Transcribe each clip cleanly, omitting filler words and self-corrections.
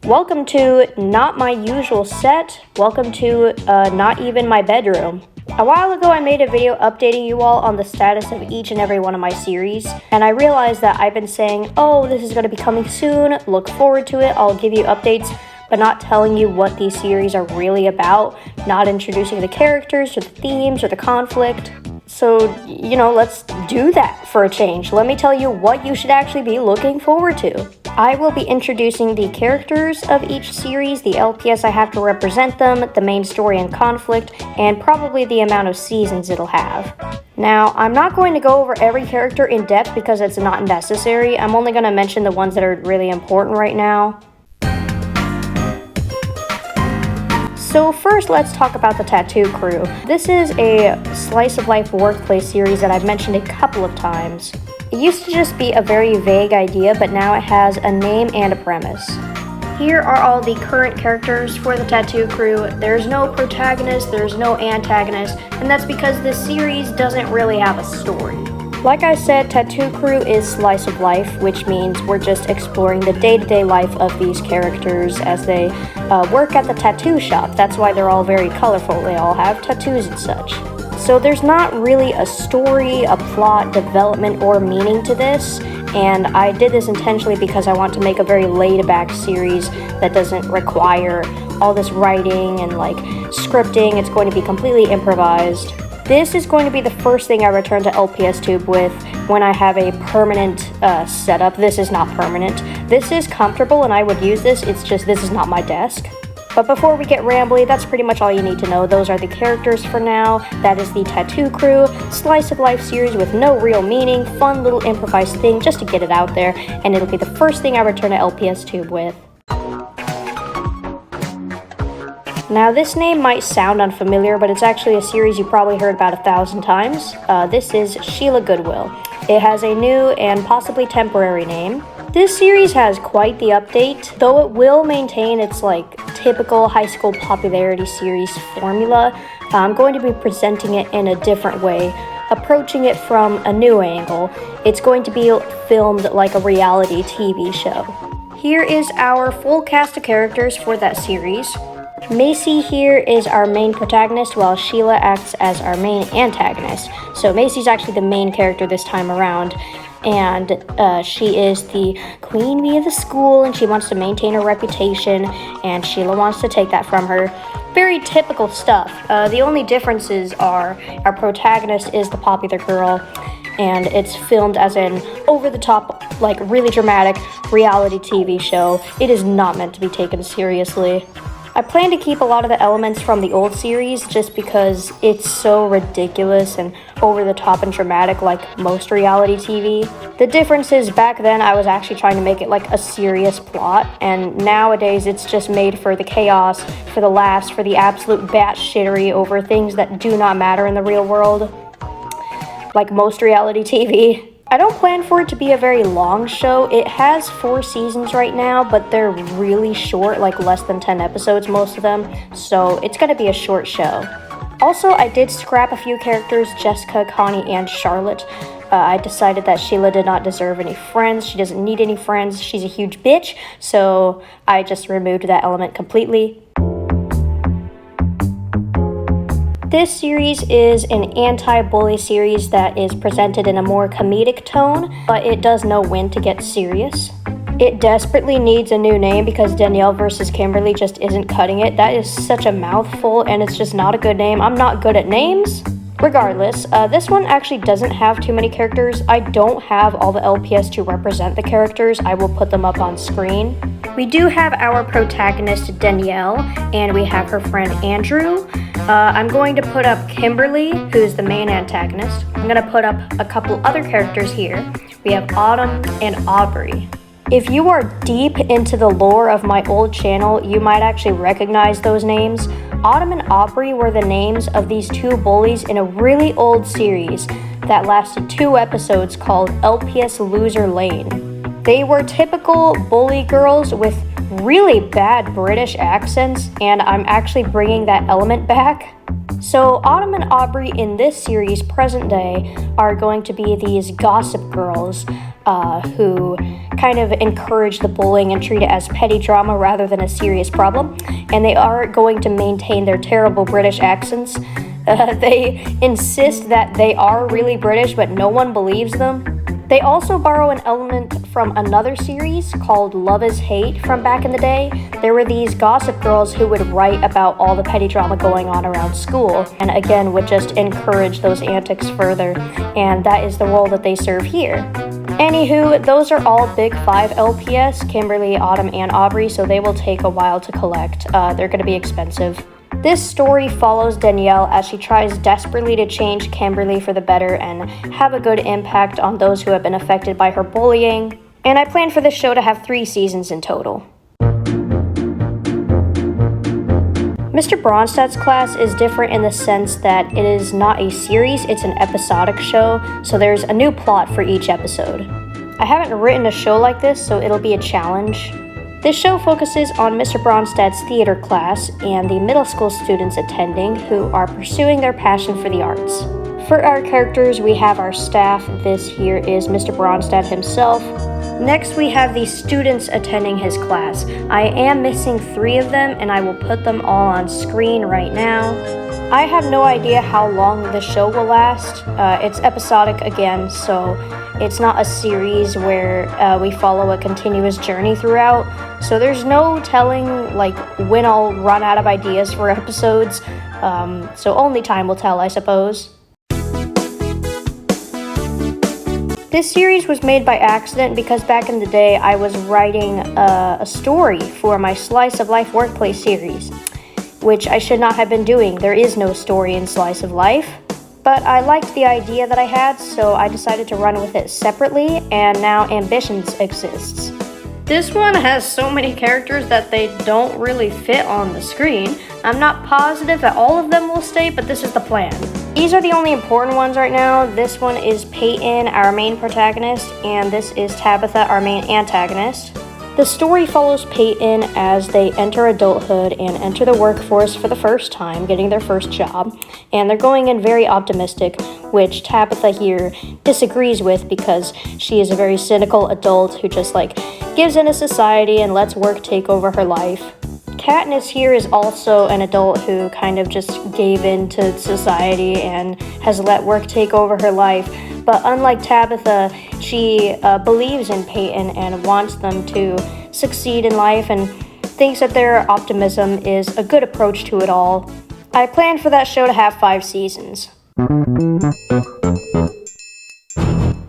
Welcome to not my usual set. Welcome to not even my bedroom. A while ago I made a video updating you all on the status of each and every one of my series, and I realized that I've been saying, oh, this is going to be coming soon, look forward to it, I'll give you updates, but not telling you what these series are really about, not introducing the characters or the themes or the conflict. So, let's do that for a change. Let me tell you what you should actually be looking forward to. I will be introducing the characters of each series, the LPS I have to represent them, the main story and conflict, and probably the amount of seasons it'll have. Now, I'm not going to go over every character in depth because it's not necessary. I'm only going to mention the ones that are really important right now. So first, let's talk about the Tattoo Crew. This is a slice of life workplace series that I've mentioned a couple of times. It used to just be a very vague idea, but now it has a name and a premise. Here are all the current characters for the Tattoo Crew. There's no protagonist, there's no antagonist, and that's because this series doesn't really have a story. Like I said, Tattoo Crew is slice of life, which means we're just exploring the day-to-day life of these characters as they work at the tattoo shop. That's why they're all very colorful. They all have tattoos and such. So there's not really a story, a plot, development, or meaning to this, and I did this intentionally because I want to make a very laid-back series that doesn't require all this writing and scripting. It's going to be completely improvised. This is going to be the first thing I return to LPS Tube with when I have a permanent setup. This is not permanent. This is comfortable and I would use this, it's just this is not my desk. But before we get rambly, that's pretty much all you need to know. Those are the characters for now. That is the Tattoo Crew, slice of life series with no real meaning, fun little improvised thing just to get it out there, and it'll be the first thing I return to LPS Tube with. Now, this name might sound unfamiliar, but it's actually a series you probably heard about 1,000 times. This is Sheila Goodwill. It has a new and possibly temporary name. This series has quite the update, though it will maintain its typical high school popularity series formula. I'm going to be presenting it in a different way, approaching it from a new angle. It's going to be filmed like a reality TV show. Here is our full cast of characters for that series. Macy here is our main protagonist, while Sheila acts as our main antagonist. So Macy's actually the main character this time around, and she is the queen bee of the school, and she wants to maintain her reputation, and Sheila wants to take that from her. Very typical stuff. The only differences are our protagonist is the popular girl, and it's filmed as an over-the-top, really dramatic reality TV show. It is not meant to be taken seriously. I plan to keep a lot of the elements from the old series just because it's so ridiculous and over-the-top and dramatic like most reality TV. The difference is back then I was actually trying to make it a serious plot, and nowadays it's just made for the chaos, for the laughs, for the absolute batshittery over things that do not matter in the real world, like most reality TV. I don't plan for it to be a very long show. It has 4 seasons right now, but they're really short, less than 10 episodes, most of them, so it's going to be a short show. Also, I did scrap a few characters, Jessica, Connie, and Charlotte. I decided that Sheila did not deserve any friends. She doesn't need any friends. She's a huge bitch, so I just removed that element completely. This series is an anti-bully series that is presented in a more comedic tone, but it does know when to get serious. It desperately needs a new name because Danielle versus Kimberly just isn't cutting it. That is such a mouthful, and it's just not a good name. I'm not good at names. Regardless, this one actually doesn't have too many characters. I don't have all the LPS to represent the characters. I will put them up on screen. We do have our protagonist, Danielle, and we have her friend, Andrew. I'm going to put up Kimberly, who's the main antagonist. I'm going to put up a couple other characters here. We have Autumn and Aubrey. If you are deep into the lore of my old channel, you might actually recognize those names. Autumn and Aubrey were the names of these 2 bullies in a really old series that lasted 2 episodes called LPS Loser Lane. They were typical bully girls with really bad British accents, and I'm actually bringing that element back. So Autumn and Aubrey in this series, present day, are going to be these gossip girls who kind of encourage the bullying and treat it as petty drama rather than a serious problem. And they are going to maintain their terrible British accents. They insist that they are really British, but no one believes them. They also borrow an element from another series called Love is Hate from back in the day. There were these gossip girls who would write about all the petty drama going on around school, and again would just encourage those antics further, and that is the role that they serve here. Anywho, those are all Big 5 LPS, Kimberly, Autumn, and Aubrey, so they will take a while to collect. They're going to be expensive. This story follows Danielle as she tries desperately to change Kimberly for the better and have a good impact on those who have been affected by her bullying. And I plan for this show to have 3 seasons in total. Mr. Bronstadt's class is different in the sense that it is not a series, it's an episodic show, so there's a new plot for each episode. I haven't written a show like this, so it'll be a challenge. This show focuses on Mr. Bronstadt's theater class and the middle school students attending who are pursuing their passion for the arts. For our characters, we have our staff. This here is Mr. Bronstadt himself. Next, we have the students attending his class. I am missing 3 of them, and I will put them all on screen right now. I have no idea how long the show will last. It's episodic again, so it's not a series where we follow a continuous journey throughout. So there's no telling like when I'll run out of ideas for episodes. So only time will tell, I suppose. This series was made by accident because back in the day I was writing a story for my Slice of Life Workplace series, which I should not have been doing. There is no story in Slice of Life. But I liked the idea that I had, so I decided to run with it separately, and now Ambitions exists. This one has so many characters that they don't really fit on the screen. I'm not positive that all of them will stay, but this is the plan. These are the only important ones right now. This one is Peyton, our main protagonist, and this is Tabitha, our main antagonist. The story follows Peyton as they enter adulthood and enter the workforce for the first time, getting their first job, and they're going in very optimistic, which Tabitha here disagrees with because she is a very cynical adult who just gives into society and lets work take over her life. Katniss here is also an adult who kind of just gave in to society and has let work take over her life. But unlike Tabitha, she believes in Peyton and wants them to succeed in life and thinks that their optimism is a good approach to it all. I plan for that show to have 5 seasons.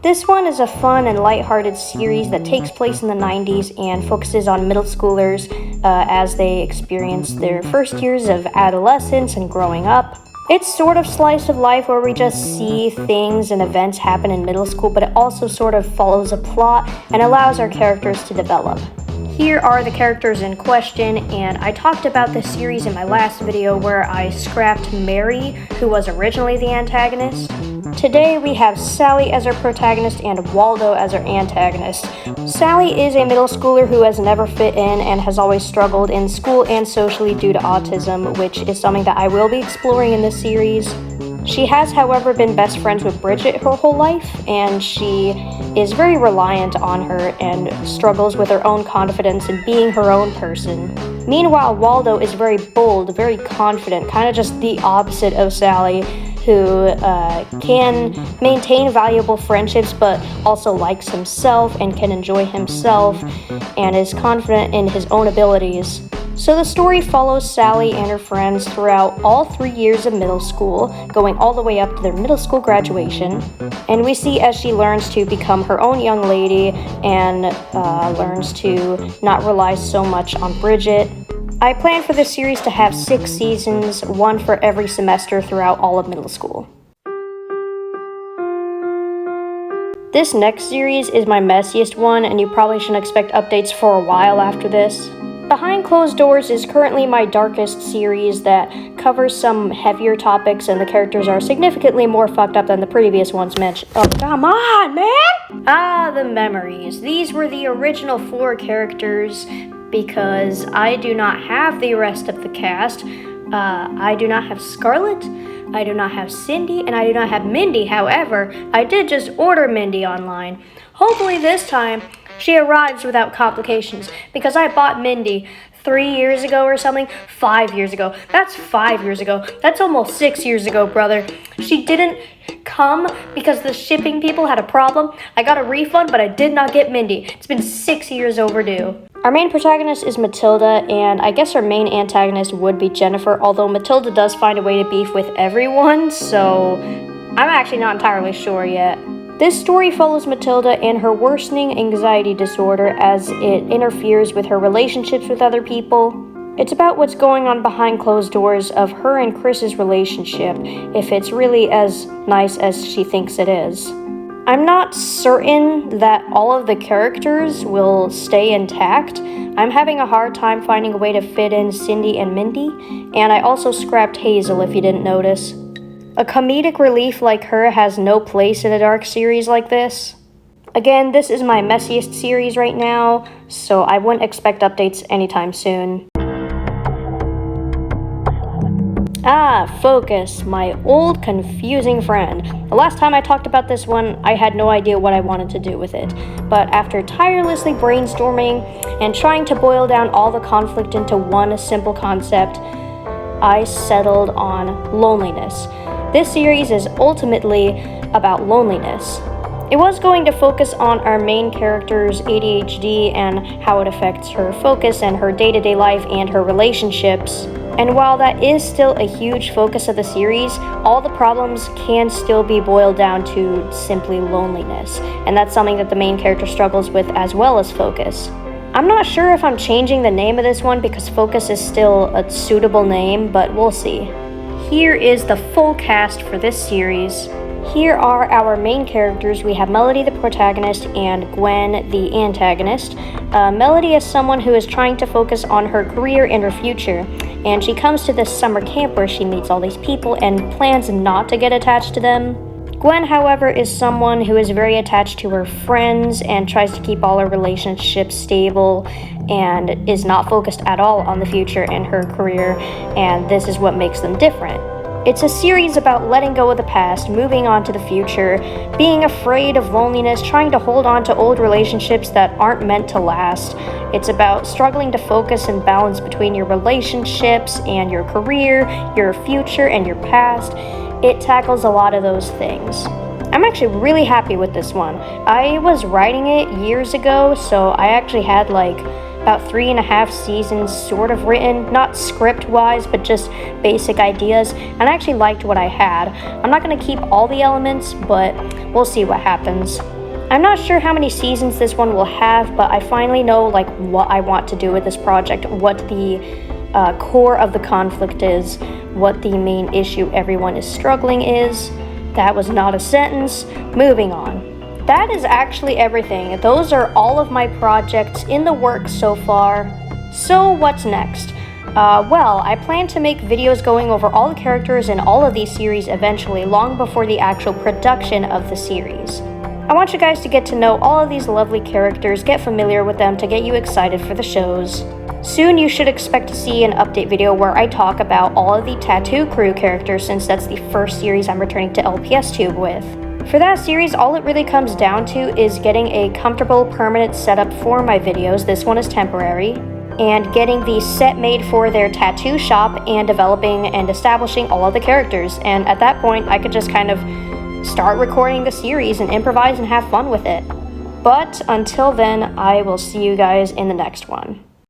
This one is a fun and lighthearted series that takes place in the 90s and focuses on middle schoolers as they experience their first years of adolescence and growing up. It's sort of slice of life where we just see things and events happen in middle school, but it also sort of follows a plot and allows our characters to develop. Here are the characters in question, and I talked about this series in my last video where I scrapped Mary, who was originally the antagonist. Today we have Sally as our protagonist and Waldo as our antagonist. Sally is a middle schooler who has never fit in and has always struggled in school and socially due to autism, which is something that I will be exploring in this series. She has, however, been best friends with Bridget her whole life, and she is very reliant on her and struggles with her own confidence and being her own person. Meanwhile, Waldo is very bold, very confident, kind of just the opposite of Sally, who can maintain valuable friendships but also likes himself and can enjoy himself and is confident in his own abilities. So the story follows Sally and her friends throughout all 3 years of middle school, going all the way up to their middle school graduation. And we see as she learns to become her own young lady and learns to not rely so much on Bridget. I plan for this series to have 6 seasons, 1 for every semester throughout all of middle school. This next series is my messiest one, and you probably shouldn't expect updates for a while after this. Behind Closed Doors is currently my darkest series that covers some heavier topics, and the characters are significantly more fucked up than the previous ones mentioned. Oh, come on, man! Ah, the memories. These were the original 4 characters because I do not have the rest of the cast. I do not have Scarlett, I do not have Cindy, and I do not have Mindy. However, I did just order Mindy online. Hopefully this time she arrives without complications, because I bought Mindy 3 years ago or something. 5 years ago. That's 5 years ago. That's almost 6 years ago, brother. She didn't come because the shipping people had a problem. I got a refund, but I did not get Mindy. It's been 6 years overdue. Our main protagonist is Matilda, and I guess our main antagonist would be Jennifer, although Matilda does find a way to beef with everyone, so I'm actually not entirely sure yet. This story follows Matilda and her worsening anxiety disorder as it interferes with her relationships with other people. It's about what's going on behind closed doors of her and Chris's relationship, if it's really as nice as she thinks it is. I'm not certain that all of the characters will stay intact. I'm having a hard time finding a way to fit in Cindy and Mindy, and I also scrapped Hazel if you didn't notice. A comedic relief like her has no place in a dark series like this. Again, this is my messiest series right now, so I wouldn't expect updates anytime soon. Focus, my old confusing friend. The last time I talked about this one, I had no idea what I wanted to do with it. But after tirelessly brainstorming and trying to boil down all the conflict into one simple concept, I settled on loneliness. This series is ultimately about loneliness. It was going to focus on our main character's ADHD and how it affects her focus and her day-to-day life and her relationships. And while that is still a huge focus of the series, all the problems can still be boiled down to simply loneliness. And that's something that the main character struggles with as well as focus. I'm not sure if I'm changing the name of this one because Focus is still a suitable name, but we'll see. Here is the full cast for this series. Here are our main characters. We have Melody, the protagonist, and Gwen, the antagonist. Melody is someone who is trying to focus on her career and her future, and she comes to this summer camp where she meets all these people and plans not to get attached to them. Gwen, however, is someone who is very attached to her friends and tries to keep all her relationships stable and is not focused at all on the future and her career, and this is what makes them different. It's a series about letting go of the past, moving on to the future, being afraid of loneliness, trying to hold on to old relationships that aren't meant to last. It's about struggling to focus and balance between your relationships and your career, your future, and your past. It tackles a lot of those things. I'm actually really happy with this one. I was writing it years ago, so I actually had about 3.5 seasons sort of written, not script-wise, but just basic ideas, and I actually liked what I had. I'm not going to keep all the elements, but we'll see what happens. I'm not sure how many seasons this one will have, but I finally know what I want to do with this project, what the core of the conflict is, what the main issue everyone is struggling is. That was not a sentence. Moving on. That is actually everything. Those are all of my projects in the works so far. So what's next? Well, I plan to make videos going over all the characters in all of these series eventually, long before the actual production of the series. I want you guys to get to know all of these lovely characters, get familiar with them to get you excited for the shows. Soon you should expect to see an update video where I talk about all of the Tattoo Crew characters, since that's the first series I'm returning to LPS Tube with. For that series, all it really comes down to is getting a comfortable, permanent setup for my videos, this one is temporary, and getting the set made for their tattoo shop and developing and establishing all of the characters. And at that point, I could just kind of start recording the series and improvise and have fun with it. But until then, I will see you guys in the next one.